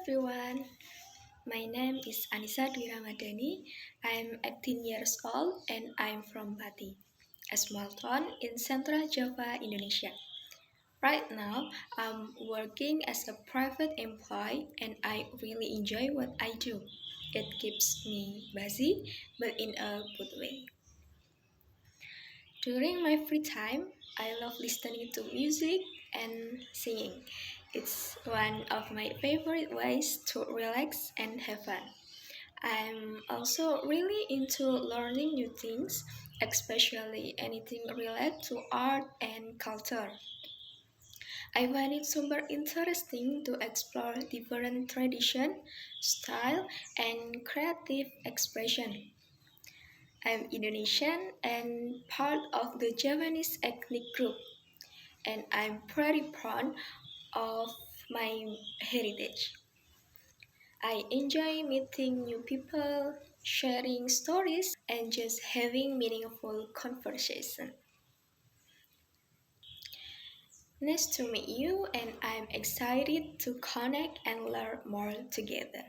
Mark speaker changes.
Speaker 1: everyone. My name is Anissa Dwi Ramadhani. I'm 18 years old and I'm from Pati, a small town in Central Java, Indonesia. Right now, I'm working as a private employee and I really enjoy what I do. It keeps me busy, but in a good way. During my free time, I love listening to music and singing. It's one of my favorite ways to relax and have fun. I'm also really into learning new things, especially anything related to art and culture. I find it super interesting to explore different tradition, style, and creative expression. I'm Indonesian and part of the Javanese ethnic group, and I'm pretty proud of my heritage. I enjoy meeting new people, sharing stories, and just having meaningful conversation. Nice to meet you, and I'm excited to connect and learn more together.